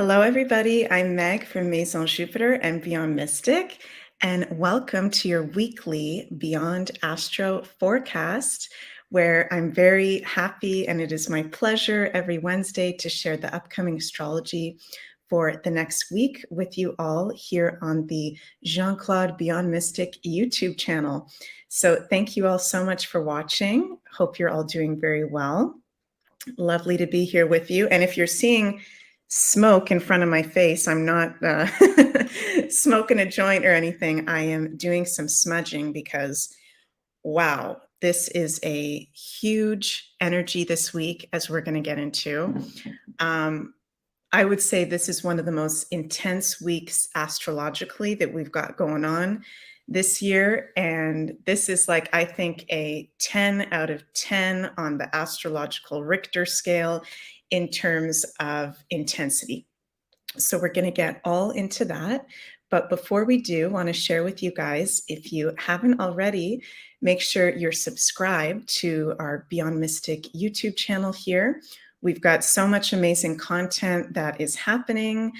Hello, everybody. I'm Meg from Maison Jupiter and Beyond Mystic, and welcome to your weekly Beyond Astro forecast, where I'm very happy and it is my pleasure every Wednesday to share the upcoming astrology for the next week with you all here on the Jean-Claude Beyond Mystic YouTube channel. So thank you all so much for watching. Hope you're all doing very well. Lovely to be here with you. And if you're seeing smoke in front of my face, I'm not smoking a joint or anything. I am doing some smudging because, wow, this is a huge energy this week, as we're going to get into. I would say this is one of the most intense weeks astrologically that we've got going on this year. And this is like, I think, a 10 out of 10 on the astrological Richter scale in terms of intensity. So we're going to get all into that. But before we do, I want to share with you guys, if you haven't already, make sure you're subscribed to our Beyond Mystic YouTube channel here. We've got so much amazing content that is happening.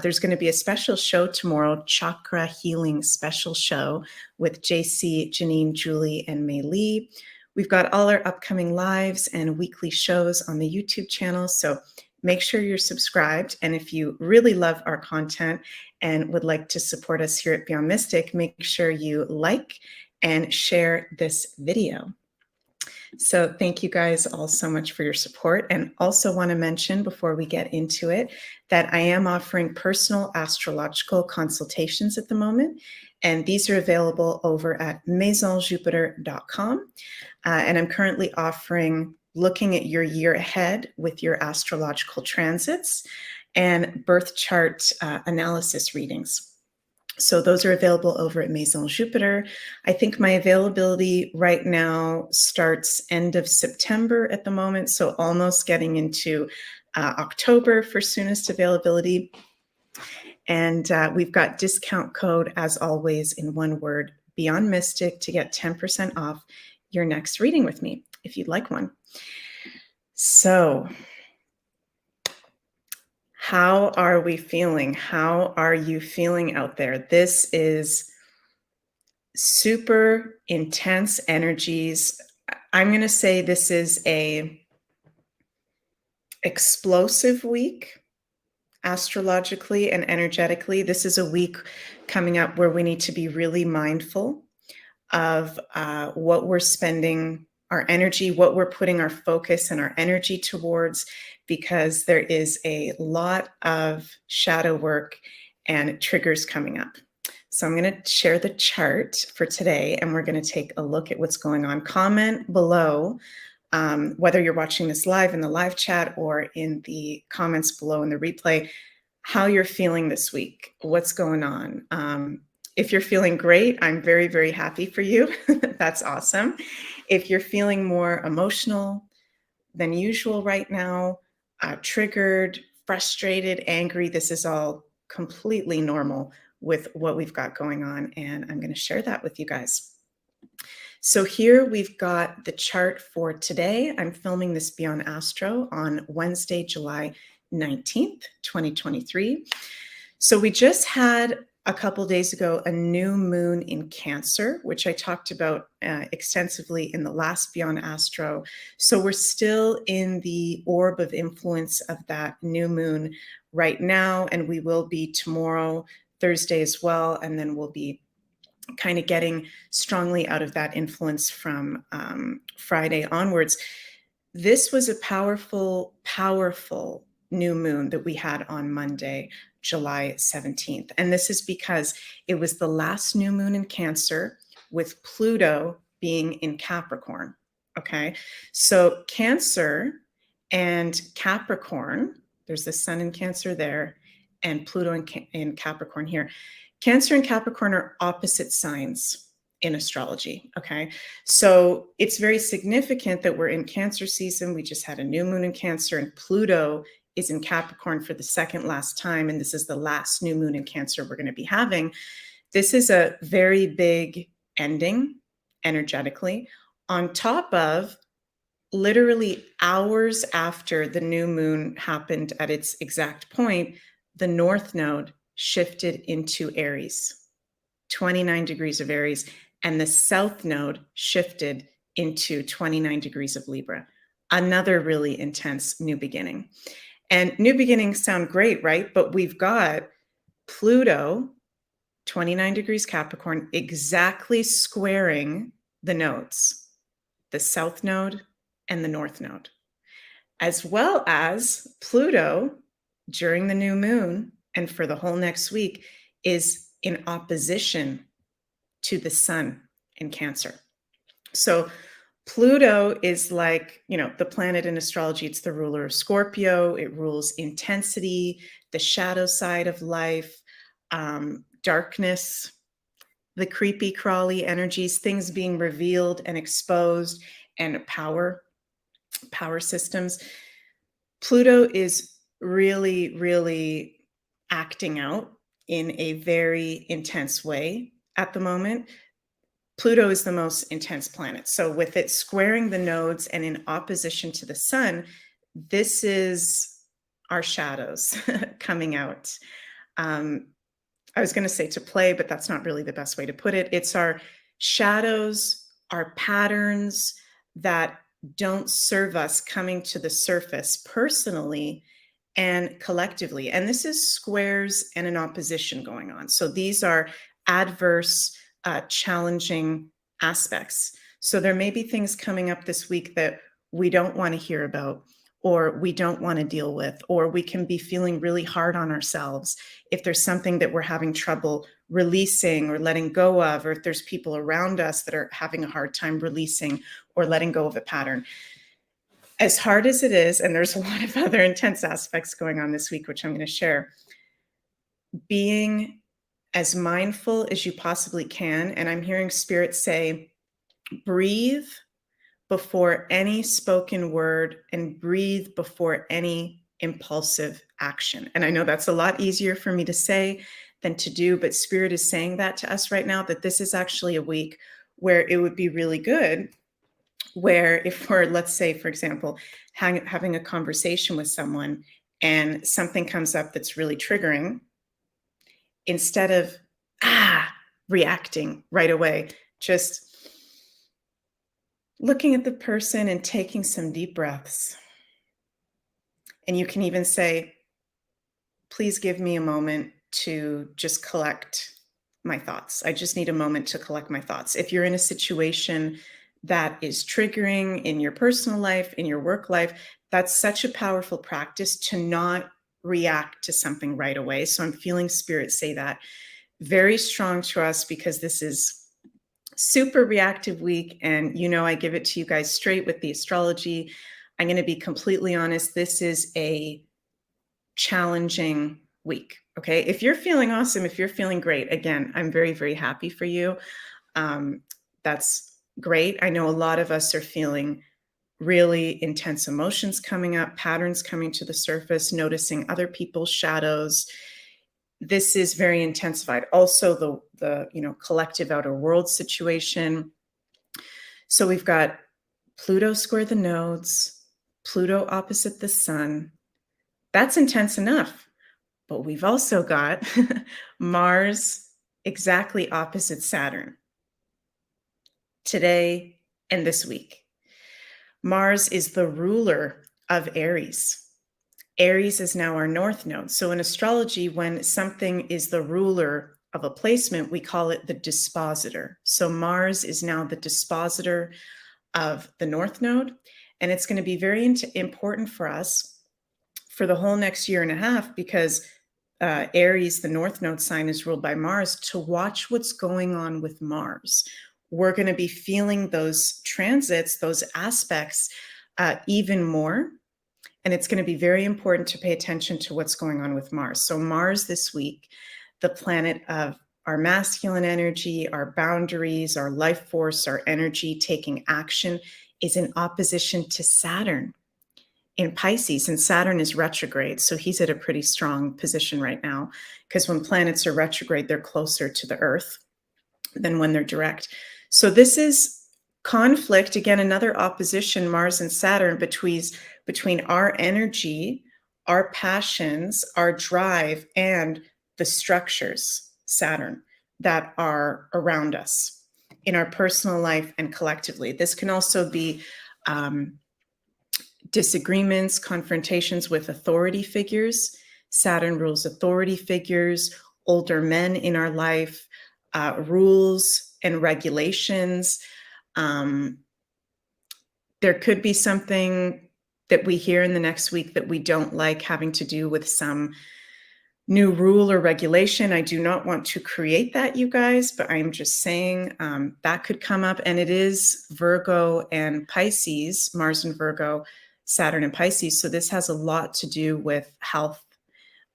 There's going to be a special show tomorrow, Chakra Healing Special Show with JC, Janine, Julie, and Mei Lee. We've got all our upcoming lives and weekly shows on the YouTube channel. So make sure you're subscribed. And if you really love our content and would like to support us here at Beyond Mystic, make sure you like and share this video. So thank you guys all so much for your support. And also want to mention before we get into it that I am offering personal astrological consultations at the moment. And these are available over at maisonjupiter.com. And I'm currently offering looking at your year ahead with your astrological transits and birth chart analysis readings. So those are available over at Maison Jupiter. I think my availability right now starts end of September at the moment, so almost getting into October for soonest availability. And we've got discount code, as always, in one word, Beyond Mystic, to get 10% off your next reading with me, if you'd like one. So how are we feeling? How are you feeling out there? This is super intense energies. I'm going to say this is a explosive week astrologically and energetically. This is a week coming up where we need to be really mindful of what we're spending our energy, what we're putting our focus and our energy towards, because there is a lot of shadow work and triggers coming up. So I'm going to share the chart for today, and we're going to take a look at what's going on. Comment below, whether you're watching this live in the live chat or in the comments below in the replay, how you're feeling this week, what's going on. If you're feeling great, I'm very, very happy for you. That's awesome. If you're feeling more emotional than usual right now, triggered, frustrated, angry, this is all completely normal with what we've got going on. And I'm going to share that with you guys. So here we've got the chart for today. I'm filming this Beyond Astro on Wednesday, July 19th, 2023. So we just had a couple days ago a new moon in Cancer, which I talked about extensively in the last Beyond Astro. So we're still in the orb of influence of that new moon right now, and we will be tomorrow, Thursday as well, and then we'll be kind of getting strongly out of that influence from Friday onwards. This was a powerful, powerful new moon that we had on Monday, July 17th. And this is because it was the last new moon in Cancer with Pluto being in Capricorn. Okay. So Cancer and Capricorn, there's the sun in Cancer there and Pluto in Capricorn here. Cancer and Capricorn are opposite signs in astrology. Okay. So it's very significant that we're in Cancer season. We just had a new moon in Cancer, and Pluto is in Capricorn for the second last time. And this is the last new moon in Cancer we're going to be having. This is a very big ending energetically, on top of literally hours after the new moon happened at its exact point, the North Node shifted into Aries, 29 degrees of Aries, and the South Node shifted into 29 degrees of Libra. Another really intense new beginning. And new beginnings sound great, right? But we've got Pluto, 29 degrees Capricorn, exactly squaring the nodes, the South Node and the North Node, as well as Pluto during the new moon and for the whole next week is in opposition to the Sun in Cancer. So Pluto is like, the planet in astrology. It's the ruler of Scorpio. It rules intensity, the shadow side of life, darkness, the creepy, crawly energies, things being revealed and exposed, and power systems. Pluto is really, really acting out in a very intense way at the moment. Pluto is the most intense planet. So with it squaring the nodes and in opposition to the sun, this is our shadows coming out. I was going to say to play, but that's not really the best way to put it. It's our shadows, our patterns that don't serve us coming to the surface personally and collectively. And this is squares and an opposition going on. So these are adverse, challenging aspects. So there may be things coming up this week that we don't want to hear about, or we don't want to deal with, or we can be feeling really hard on ourselves if there's something that we're having trouble releasing or letting go of, or if there's people around us that are having a hard time releasing or letting go of a pattern. As hard as it is, and there's a lot of other intense aspects going on this week, which I'm going to share, being as mindful as you possibly can. And I'm hearing Spirit say, breathe before any spoken word and breathe before any impulsive action. And I know that's a lot easier for me to say than to do, but Spirit is saying that to us right now, that this is actually a week where it would be really good, where if we're, let's say, for example, having a conversation with someone and something comes up that's really triggering, instead of reacting right away, just looking at the person and taking some deep breaths. And you can even say, please give me a moment to just collect my thoughts. I just need a moment to collect my thoughts. If you're in a situation that is triggering in your personal life, in your work life, that's such a powerful practice to not react to something right away. So I'm feeling Spirit say that very strong to us, because this is super reactive week. And I give it to you guys straight with the astrology. I'm going to be completely honest. This is a challenging week. Okay. If you're feeling awesome, if you're feeling great, again, I'm very, very happy for you. That's great. I know a lot of us are feeling really intense emotions coming up, patterns coming to the surface, noticing other people's shadows. This is very intensified. Also, the collective outer world situation. So we've got Pluto square the nodes, Pluto opposite the sun. That's intense enough. But we've also got Mars exactly opposite Saturn today and this week. Mars is the ruler of Aries. Aries is now our North Node. So in astrology, when something is the ruler of a placement, we call it the dispositor. So Mars is now the dispositor of the North Node. And it's going to be very important for us for the whole next year and a half, because Aries, the North Node sign, is ruled by Mars, to watch what's going on with Mars. We're going to be feeling those transits, those aspects even more. And it's going to be very important to pay attention to what's going on with Mars. So Mars this week, the planet of our masculine energy, our boundaries, our life force, our energy, taking action, is in opposition to Saturn in Pisces. And Saturn is retrograde. So he's at a pretty strong position right now, because when planets are retrograde, they're closer to the Earth than when they're direct. So this is conflict, again, another opposition, Mars and Saturn, between our energy, our passions, our drive, and the structures, Saturn, that are around us in our personal life and collectively. This can also be disagreements, confrontations with authority figures. Saturn rules authority figures, older men in our life, rules and regulations. There could be something that we hear in the next week that we don't like, having to do with some new rule or regulation. I do not want to create that, you guys, but I'm just saying that could come up. And it is Virgo and Pisces, Mars and Virgo, Saturn and Pisces. So this has a lot to do with health,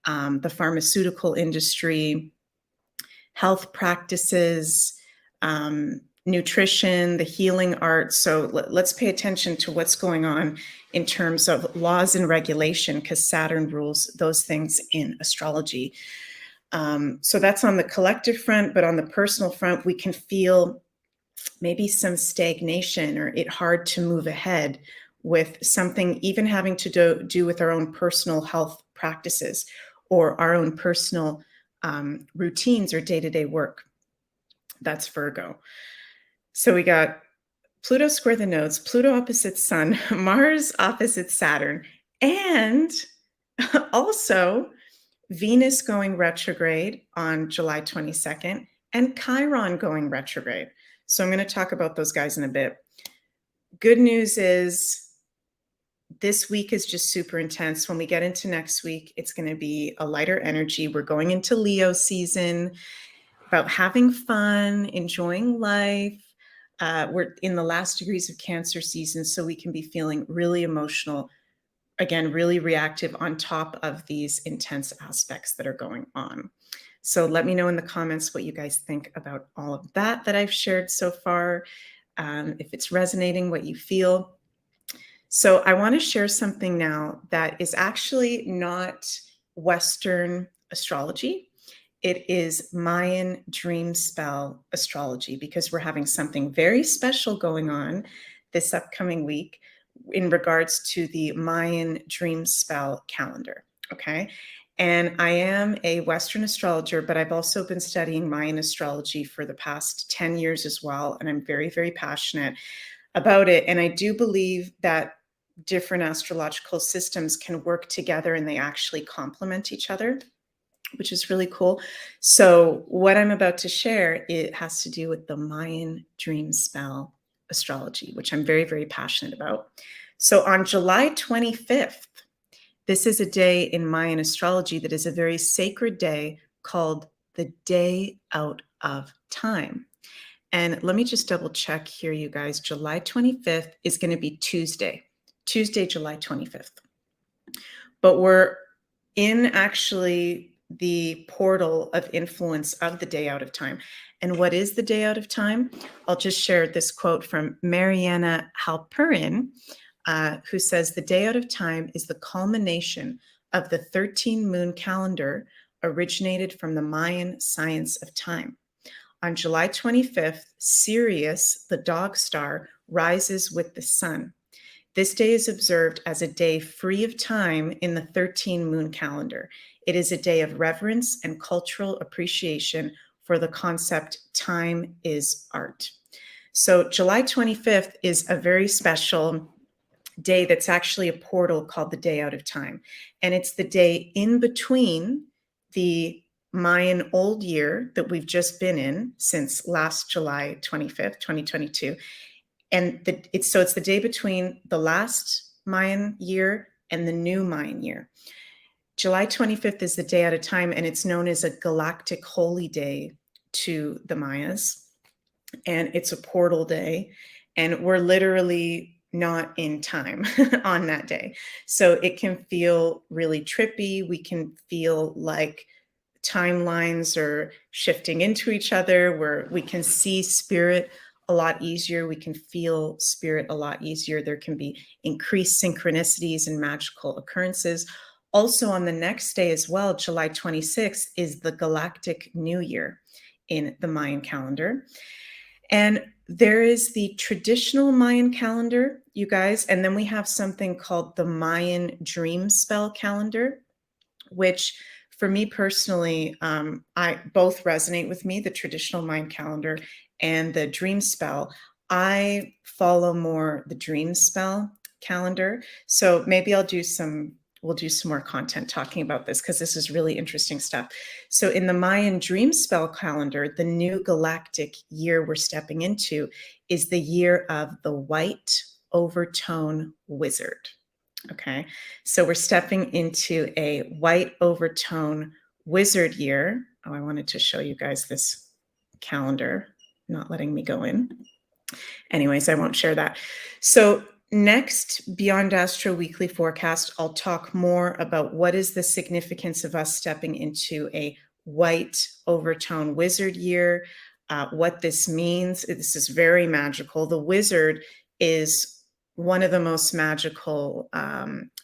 the pharmaceutical industry, health practices, nutrition, the healing arts. So let's pay attention to what's going on in terms of laws and regulation, because Saturn rules those things in astrology. So that's on the collective front, but on the personal front, we can feel maybe some stagnation or it hard to move ahead with something even having to do with our own personal health practices or our own personal routines or day-to-day work. That's Virgo. So we got Pluto square the nodes, Pluto opposite Sun, Mars opposite Saturn, and also Venus going retrograde on July 22nd and Chiron going retrograde. So I'm going to talk about those guys in a bit. Good news is this week is just super intense. When we get into next week, it's going to be a lighter energy. We're going into Leo season, about having fun, enjoying life. We're in the last degrees of Cancer season, so we can be feeling really emotional, again, really reactive on top of these intense aspects that are going on. So let me know in the comments what you guys think about all of that I've shared so far, if it's resonating, what you feel. So I want to share something now that is actually not Western astrology. It is Mayan dream spell astrology, because we're having something very special going on this upcoming week in regards to the Mayan dream spell calendar. Okay. And I am a Western astrologer, but I've also been studying Mayan astrology for the past 10 years as well. And I'm very, very passionate about it. And I do believe that different astrological systems can work together and they actually complement each other, which is really cool. So what I'm about to share, it has to do with the Mayan dream spell astrology, which I'm very, very passionate about. So on July 25th, this is a day in Mayan astrology that is a very sacred day called the Day Out of Time. And let me just double check here, you guys. July 25th is going to be Tuesday, July 25th. But we're in actually the portal of influence of the Day Out of Time. And what is the Day Out of Time? I'll just share this quote from Mariana Halperin, who says, the Day Out of Time is the culmination of the 13-moon calendar originated from the Mayan science of time. On July 25th, Sirius, the dog star, rises with the sun. This day is observed as a day free of time in the 13-moon calendar. It is a day of reverence and cultural appreciation for the concept time is art. So July 25th is a very special day that's actually a portal called the Day Out of Time. And it's the day in between the Mayan old year that we've just been in since last July 25th, 2022. And it's the day between the last Mayan year and the new Mayan year. July 25th is the Day Out of Time, and it's known as a galactic holy day to the Mayas. And it's a portal day, and we're literally not in time on that day. So it can feel really trippy. We can feel like timelines are shifting into each other, where we can see spirit a lot easier. We can feel spirit a lot easier. There can be increased synchronicities and magical occurrences. Also on the next day as well, July 26th, is the Galactic New Year in the Mayan calendar. And There is the traditional Mayan calendar, you guys, and then we have something called the Mayan dream spell calendar, which for me personally, I both resonate with me, the traditional Mayan calendar and the dream spell. I follow more the dream spell calendar. So maybe we'll do some more content talking about this because this is really interesting stuff. So in the Mayan dream spell calendar, the new galactic year we're stepping into is the year of the white overtone wizard. Okay, so we're stepping into a white overtone wizard year. Oh, I wanted to show you guys this calendar, not letting me go in. Anyways, I won't share that. So next, Beyond Astro Weekly Forecast, I'll talk more about what is the significance of us stepping into a white overtone wizard year, what this means. This is very magical. The wizard is one of the most magical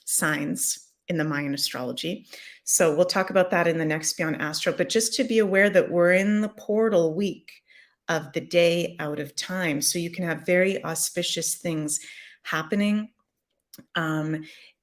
signs in the Mayan astrology. So we'll talk about that in the next Beyond Astro, but just to be aware that we're in the portal week of the day out of time. So you can have very auspicious things happening.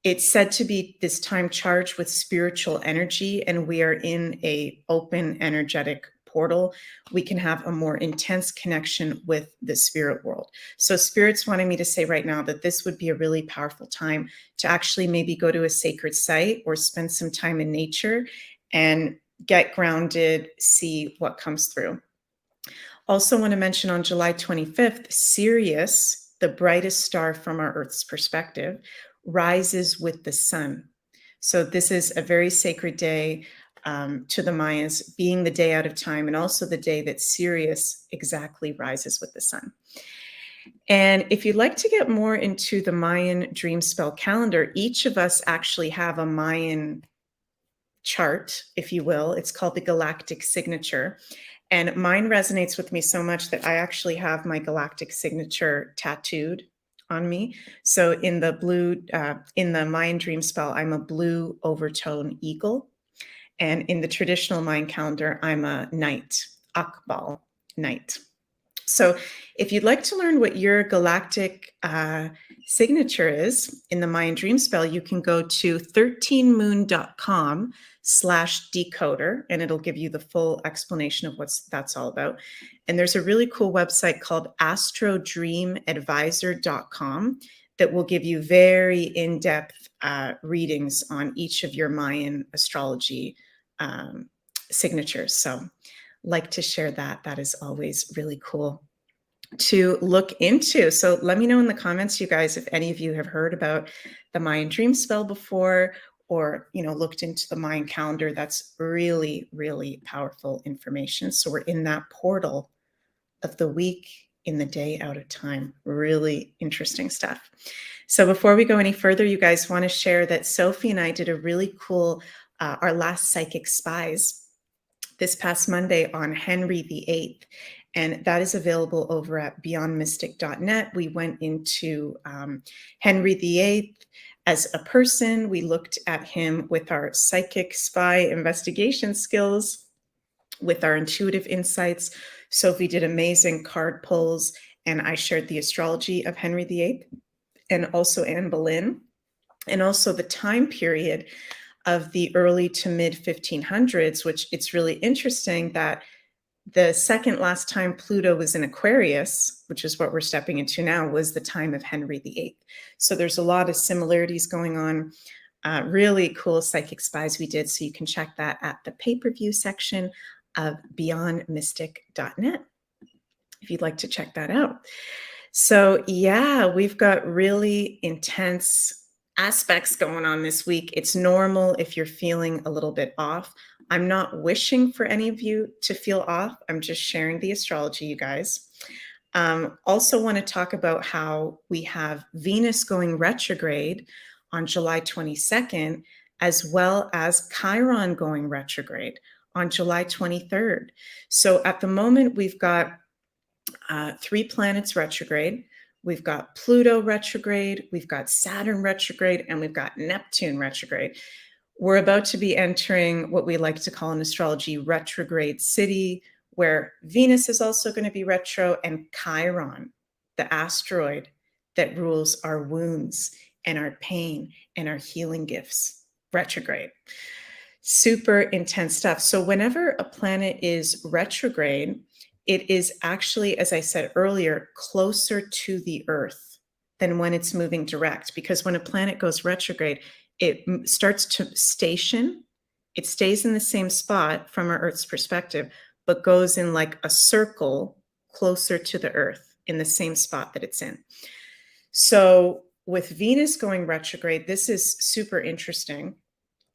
It's said to be this time charged with spiritual energy, and we are in a open energetic portal. We can have a more intense connection with the spirit world. So spirit's wanting me to say right now that this would be a really powerful time to actually maybe go to a sacred site or spend some time in nature and get grounded, see what comes through. Also want to mention on July 25th, Sirius, the brightest star from our Earth's perspective, rises with the sun. So this is a very sacred day to the Mayans, being the day out of time and also the day that Sirius exactly rises with the sun. And if you'd like to get more into the Mayan dream spell calendar, each of us actually have a Mayan chart, if you will. It's called the galactic signature. And mine resonates with me so much that I actually have my galactic signature tattooed on me. So in the Mayan dream spell, I'm a blue overtone eagle. And in the traditional Mayan calendar, I'm a knight, Akbal knight. So if you'd like to learn what your galactic signature is in the Mayan dream spell, you can go to 13moon.com/decoder, and it'll give you the full explanation of what that's all about. And there's a really cool website called astrodreamadvisor.com that will give you very in-depth readings on each of your Mayan astrology signatures. So like to share that. That is always really cool to look into. So let me know in the comments, you guys, if any of you have heard about the Mayan dream spell before, or, you know, looked into the Mayan calendar. That's really, really powerful information. So we're in that portal of the week in the day out of time. Really interesting stuff. So before we go any further, you guys, want to share that Sophie and I did a really cool, our last Psychic Spies this past Monday on Henry VIII. And that is available over at beyondmystic.net. We went into Henry VIII as a person. We looked at him with our psychic spy investigation skills, with our intuitive insights. Sophie did amazing card pulls, and I shared the astrology of Henry VIII and also Anne Boleyn, and also the time period of the early to mid 1500s, which it's really interesting that the second last time Pluto was in Aquarius, which is what we're stepping into now, was the time of Henry VIII. So there's a lot of similarities going on. Really cool Psychic Spies we did. So you can check that at the pay-per-view section of beyondmystic.net if you'd like to check that out. So yeah, we've got really intense aspects going on this week. It's normal if you're feeling a little bit off. I'm not wishing for any of you to feel off. I'm just sharing the astrology, you guys. Also want to talk about how we have Venus going retrograde on July 22nd, as well as Chiron going retrograde on July 23rd. So at the moment, we've got 3 planets retrograde. We've got Pluto retrograde, we've got Saturn retrograde, and we've got Neptune retrograde. We're about to be entering what we like to call in astrology retrograde city, where Venus is also going to be retro, and Chiron, the asteroid that rules our wounds and our pain and our healing gifts, retrograde. Super intense stuff. So whenever a planet is retrograde, it is actually, as I said earlier, closer to the Earth than when it's moving direct. Because when a planet goes retrograde, it starts to station. It stays in the same spot from our Earth's perspective, but goes in like a circle closer to the Earth in the same spot that it's in. So with Venus going retrograde, this is super interesting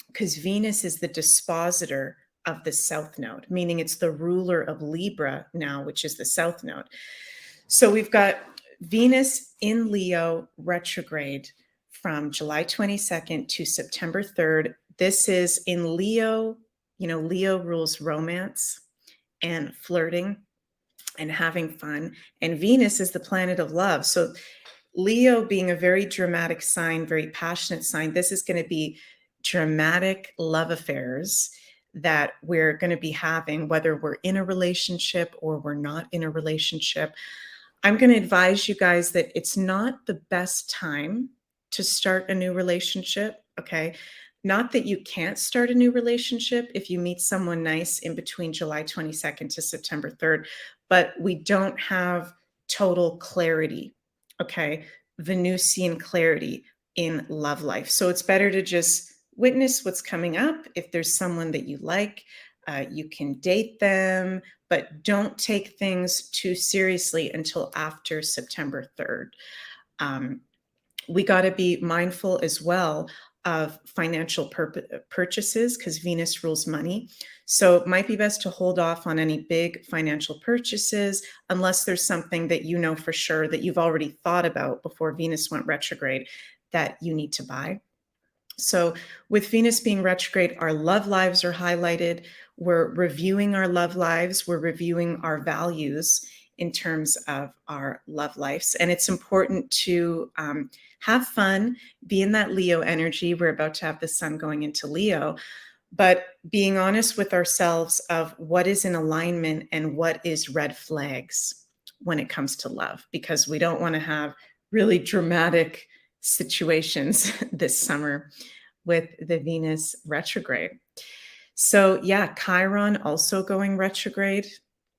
because Venus is the dispositor of the south node, meaning it's the ruler of Libra now, which is the south node. So we've got Venus in Leo retrograde from July 22nd to September 3rd. This is in Leo. You know, Leo rules romance and flirting and having fun. And Venus is the planet of love. So Leo being a very dramatic sign, very passionate sign, this is going to be dramatic love affairs that we're going to be having, whether we're in a relationship or we're not in a relationship. I'm going to advise you guys that it's not the best time to start a new relationship, okay? Not that you can't start a new relationship if you meet someone nice in between July 22nd to September 3rd, but we don't have total clarity, okay? Venusian clarity in love life. So it's better to just witness what's coming up. If there's someone that you like, you can date them, but don't take things too seriously until after September 3rd. We got to be mindful as well of financial purchases because Venus rules money. So it might be best to hold off on any big financial purchases unless there's something that you know for sure that you've already thought about before Venus went retrograde that you need to buy. So with Venus being retrograde, our love lives are highlighted. We're reviewing our love lives. We're reviewing our values in terms of our love lives. And it's important to have fun, be in that Leo energy. We're about to have the sun going into Leo, but being honest with ourselves of what is in alignment and what is red flags when it comes to love, because we don't want to have really dramatic situations this summer with the Venus retrograde. So yeah, Chiron also going retrograde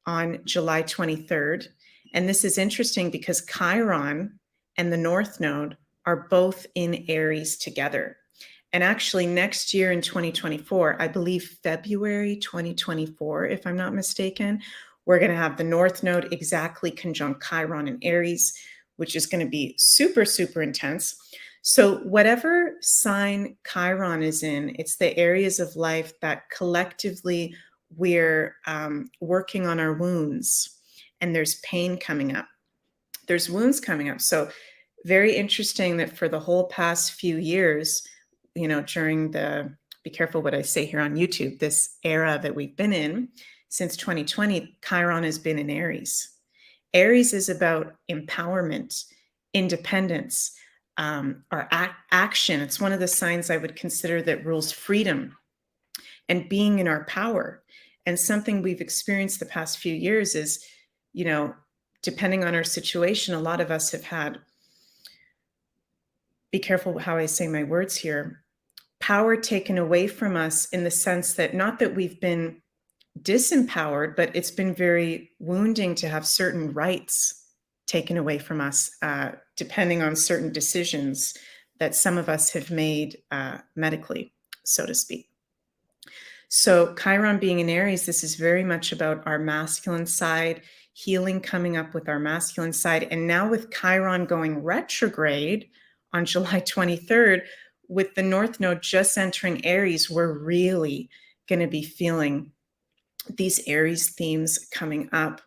on July 23rd. And this is interesting because Chiron and the North Node are both in Aries together. And actually next year in 2024, I believe February 2024, if I'm not mistaken, we're going to have the North Node exactly conjunct Chiron in Aries, which is going to be super, super intense. So whatever sign Chiron is in, it's the areas of life that collectively we're working on our wounds, and there's pain coming up. There's wounds coming up. So very interesting that for the whole past few years, you know, during the, be careful what I say here on YouTube, this era that we've been in since 2020, Chiron has been in Aries. Aries is about empowerment, independence, our action. It's one of the signs I would consider that rules freedom and being in our power. And something we've experienced the past few years is, you know, depending on our situation, a lot of us have had, be careful how I say my words here, power taken away from us in the sense that not that we've been disempowered, but it's been very wounding to have certain rights taken away from us, depending on certain decisions that some of us have made medically, so to speak. So Chiron being in Aries, this is very much about our masculine side, healing coming up with our masculine side. And now with Chiron going retrograde on July 23rd, with the North Node just entering Aries, we're really going to be feeling these Aries themes coming up.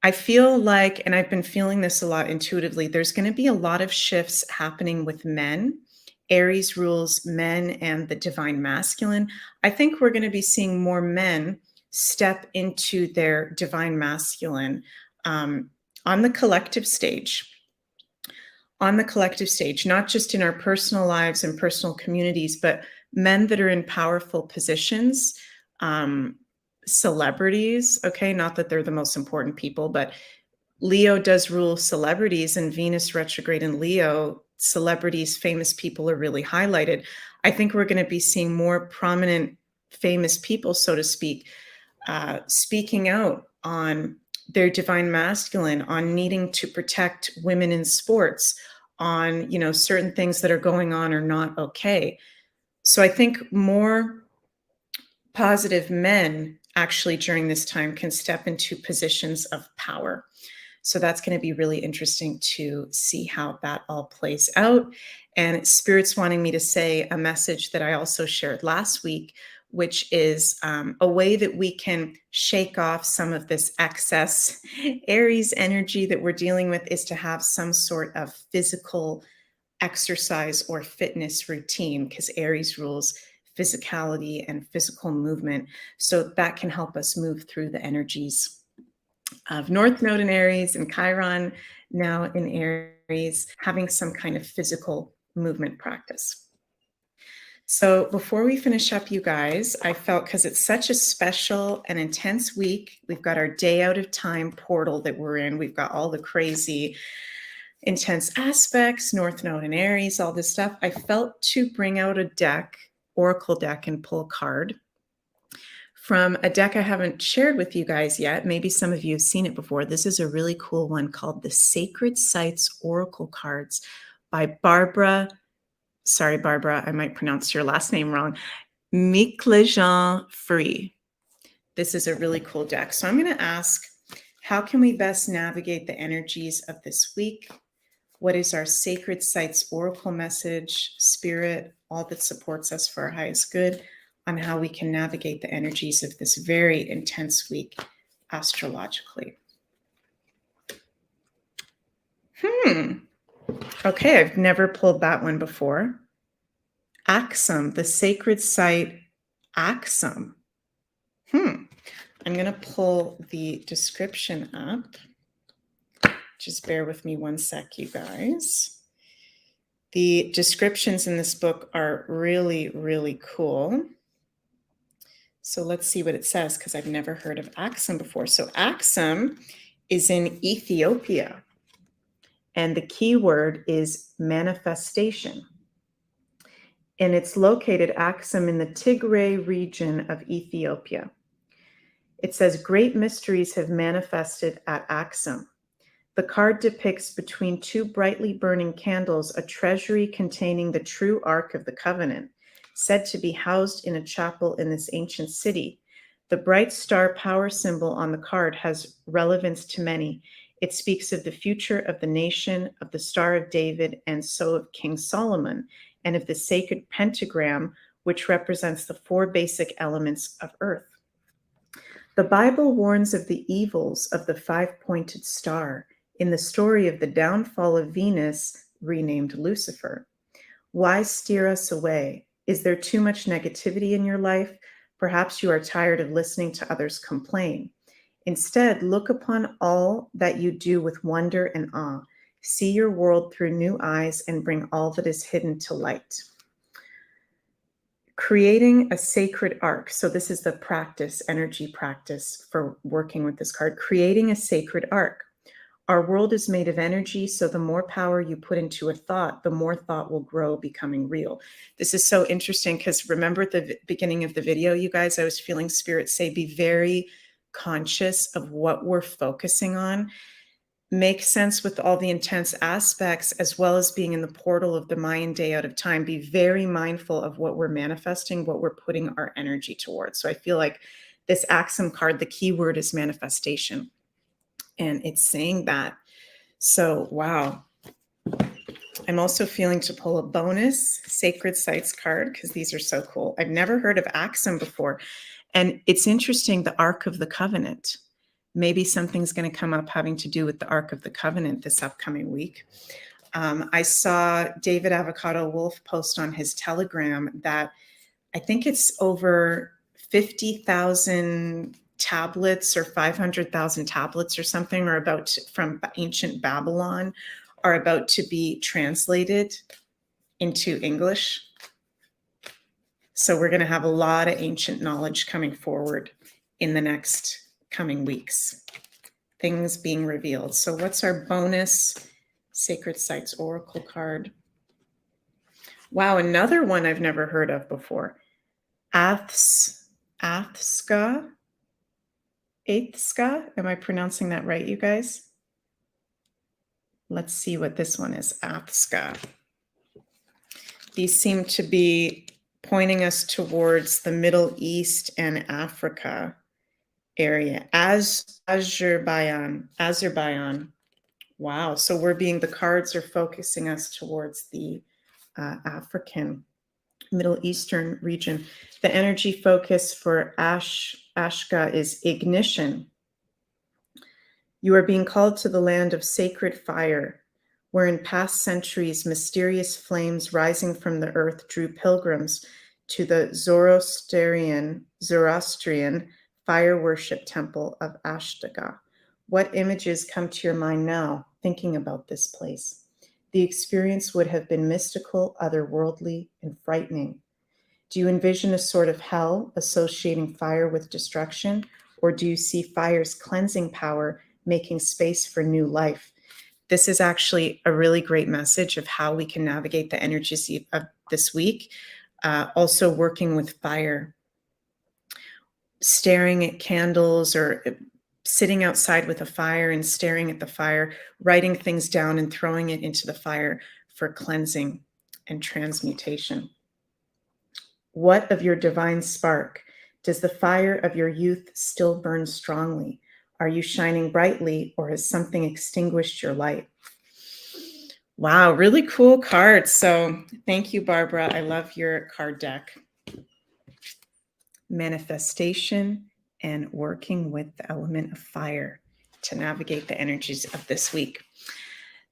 I feel like, and I've been feeling this a lot intuitively, there's going to be a lot of shifts happening with men. Aries rules men and the divine masculine. I think we're going to be seeing more men step into their divine masculine on the collective stage. On the collective stage, not just in our personal lives and personal communities, but men that are in powerful positions, celebrities, okay? Not that they're the most important people, but Leo does rule celebrities, and Venus retrograde in Leo, celebrities, famous people are really highlighted. I think we're going to be seeing more prominent, famous people, so to speak, speaking out on their divine masculine, on needing to protect women in sports, on, you know, certain things that are going on are not okay. So I think more positive men actually during this time can step into positions of power. So that's going to be really interesting to see how that all plays out. And Spirit's wanting me to say a message that I also shared last week, which is a way that we can shake off some of this excess Aries energy that we're dealing with is to have some sort of physical exercise or fitness routine, because Aries rules physicality and physical movement. So that can help us move through the energies of North Node in Aries and Chiron now in Aries, having some kind of physical movement practice. So before we finish up, you guys, I felt, because it's such a special and intense week, we've got our day out of time portal that we're in. We've got all the crazy intense aspects, North Node in Aries, all this stuff. I felt to bring out a deck, oracle deck, and pull a card from a deck I haven't shared with you guys yet. Maybe some of you have seen it before. This is a really cool one called the Sacred Sites Oracle Cards by Barbara. Sorry, Barbara, I might pronounce your last name wrong. Miklejean Free. This is a really cool deck. So I'm going to ask, how can we best navigate the energies of this week? What is our Sacred Sites Oracle message, Spirit, all that supports us for our highest good, on how we can navigate the energies of this very intense week astrologically? Okay, I've never pulled that one before. Axum, the sacred site Axum. I'm going to pull the description up. Just bear with me one sec, you guys. The descriptions in this book are really, really cool. So let's see what it says, because I've never heard of Axum before. So Axum is in Ethiopia, and the key word is manifestation. And it's located, Axum, in the Tigray region of Ethiopia. It says, great mysteries have manifested at Axum. The card depicts between two brightly burning candles a treasury containing the true Ark of the Covenant, said to be housed in a chapel in this ancient city. The bright star power symbol on the card has relevance to many. It speaks of the future of the nation, of the Star of David, and so of King Solomon, and of the sacred pentagram, which represents the four basic elements of earth. The Bible warns of the evils of the five-pointed star in the story of the downfall of Venus, renamed Lucifer. Why steer us away? Is there too much negativity in your life? Perhaps you are tired of listening to others complain. Instead, look upon all that you do with wonder and awe. See your world through new eyes and bring all that is hidden to light. Creating a sacred arc. So this is the practice, energy practice for working with this card. Creating a sacred arc. Our world is made of energy, so the more power you put into a thought, the more thought will grow, becoming real. This is so interesting, because remember at the beginning of the video, you guys, I was feeling Spirit say, be very conscious of what we're focusing on. Make sense with all the intense aspects, as well as being in the portal of the Mayan day out of time. Be very mindful of what we're manifesting, what we're putting our energy towards. So I feel like this Axum card, the key word is manifestation. And it's saying that. So, wow. I'm also feeling to pull a bonus Sacred Sites card, because these are so cool. I've never heard of Axum before. And it's interesting, the Ark of the Covenant. Maybe something's going to come up having to do with the Ark of the Covenant this upcoming week. I saw David Avocado Wolf post on his Telegram that I think it's over 50,000 tablets or 500,000 tablets or something are about to, from ancient Babylon, are about to be translated into English. So we're going to have a lot of ancient knowledge coming forward in the next coming weeks. Things being revealed. So what's our bonus Sacred Sites Oracle card? Wow, another one I've never heard of before. Athska. Athska? Am I pronouncing that right, you guys? Let's see what this one is. Athska. These seem to be pointing us towards the Middle East and Africa area. Azerbaijan. Wow. So the cards are focusing us towards the African, Middle Eastern region. The energy focus for Ashka is ignition. You are being called to the land of sacred fire, where in past centuries, mysterious flames rising from the earth drew pilgrims to the Zoroastrian fire worship temple of Ashtaka. What images come to your mind now, thinking about this place? The experience would have been mystical, otherworldly, and frightening. Do you envision a sort of hell associating fire with destruction, or do you see fire's cleansing power making space for new life? This is actually a really great message of how we can navigate the energies of this week. Also working with fire, staring at candles or sitting outside with a fire and staring at the fire, writing things down and throwing it into the fire for cleansing and transmutation. What of your divine spark? Does the fire of your youth still burn strongly? Are you shining brightly, or has something extinguished your light? Wow, really cool cards. So thank you, Barbara. I love your card deck. Manifestation and working with the element of fire to navigate the energies of this week.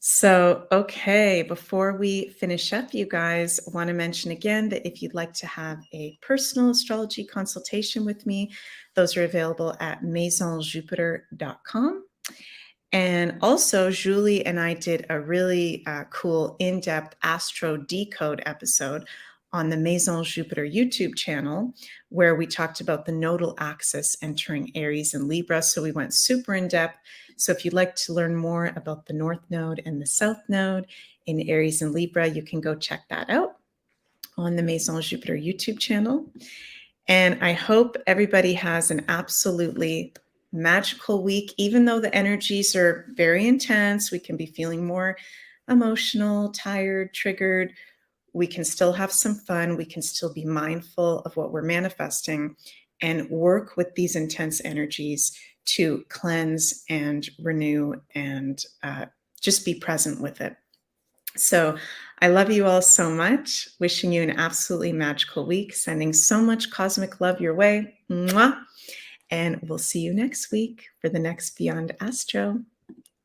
So, okay, before we finish up, you guys, I want to mention again that if you'd like to have a personal astrology consultation with me, those are available at maisonjupiter.com. And also, Julie and I did a really cool in-depth Astro Decode episode on the Maison Jupiter YouTube channel, where we talked about the nodal axis entering Aries and Libra. So we went super in depth. So if you'd like to learn more about the North Node and the South Node in Aries and Libra, you can go check that out on the Maison Jupiter YouTube channel. And I hope everybody has an absolutely magical week. Even though the energies are very intense, we can be feeling more emotional, tired, triggered. We can still have some fun. We can still be mindful of what we're manifesting and work with these intense energies to cleanse and renew and just be present with it. So I love you all so much. Wishing you an absolutely magical week. Sending so much cosmic love your way. Mwah. And we'll see you next week for the next Beyond Astro.